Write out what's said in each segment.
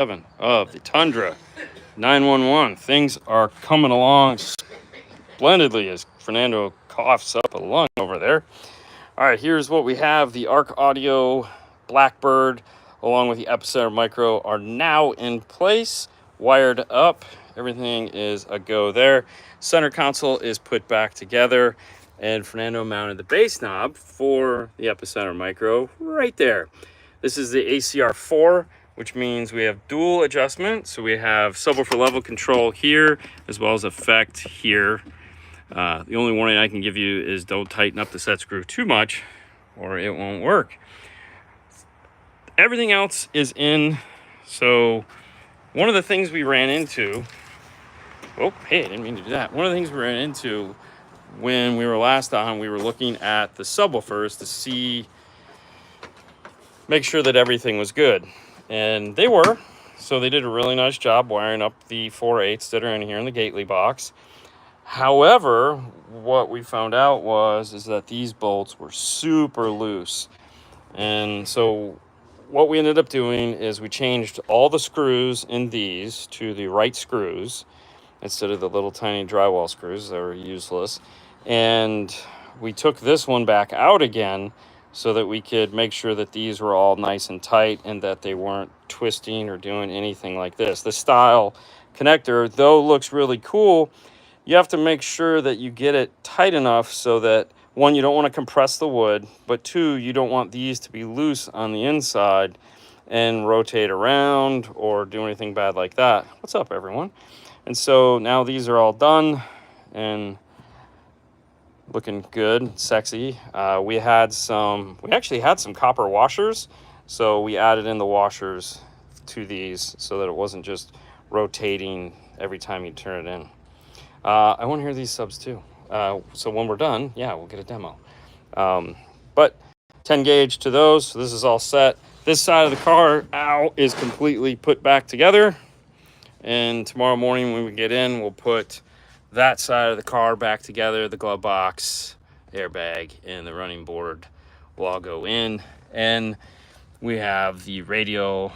7 of the Tundra 911. Things are coming along splendidly as Fernando coughs up a lung over there. All right, here's what we have. The Arc Audio Blackbird along with the Epicenter Micro are now in place, wired up. Everything is a go there. Center console is put back together, and Fernando mounted the bass knob for the Epicenter Micro right there. This is the ACR4, which means we have dual adjustment. So we have subwoofer level control here, as well as effect here. The only warning I can give you is don't tighten up the set screw too much or it won't work. Everything else is in. So one of the things we ran into, oh, hey, I didn't mean to do that. One of the things we ran into when we were last on, we were looking at the subwoofers to see, make sure that everything was good. And they were. So they did a really nice job wiring up the 4/8s that are in here in the Gately box. However, what we found out is that these bolts were super loose. And so what we ended up doing is we changed all the screws in these to the right screws instead of the little tiny drywall screws that were useless. And we took this one back out again so that we could make sure that these were all nice and tight and that they weren't twisting or doing anything like this. The style connector, though, looks really cool. You have to make sure that you get it tight enough so that, one, you don't want to compress the wood, but two, you don't want these to be loose on the inside and rotate around or do anything bad like that. What's up, everyone? And so now these are all done and looking good, sexy. We actually had some copper washers, so we added in the washers to these so that it wasn't just rotating every time you turn it in. I want to hear these subs too. So when we're done, yeah, we'll get a demo. But 10 gauge to those, so this is all set. This side of the car is completely put back together. And tomorrow morning when we get in, we'll put that side of the car back together. The glove box, airbag, and the running board will all go in. And we have the radio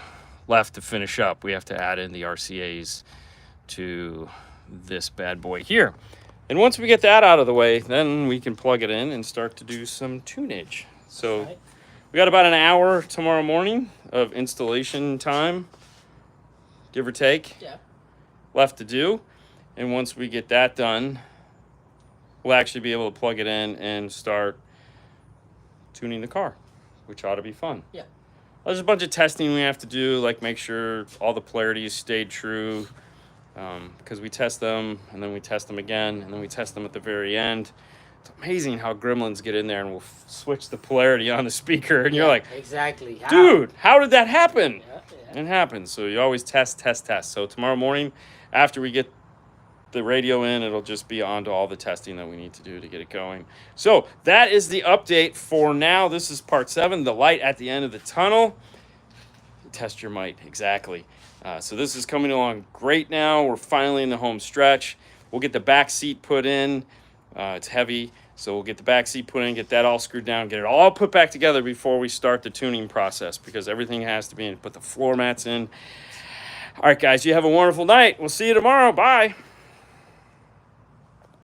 left to finish up. We have to add in the RCAs to this bad boy here. And once we get that out of the way, then we can plug it in and start to do some tunage. So we got about an hour tomorrow morning of installation time, give or take, left to do. And once we get that done, we'll actually be able to plug it in and start tuning the car, which ought to be fun. Yeah. There's a bunch of testing we have to do, like make sure all the polarities stayed true, because we test them, and then we test them again, and then we test them at the very end. It's amazing how gremlins get in there and will switch the polarity on the speaker, and you're like, exactly. dude, how did that happen? Yeah. It happens. So you always test. So tomorrow morning, after we get the radio in, it'll just be on to all the testing that we need to do to get it going. So that is the update for now. This is part 7, the light at the end of the tunnel. Test your might, exactly. So this is coming along great now. We're finally in the home stretch. We'll get the back seat put in. It's heavy, so we'll get the back seat put in, get that all screwed down, get it all put back together before we start the tuning process, because everything has to be in. Put the floor mats in. All right, guys, you have a wonderful night. We'll see you tomorrow. Bye.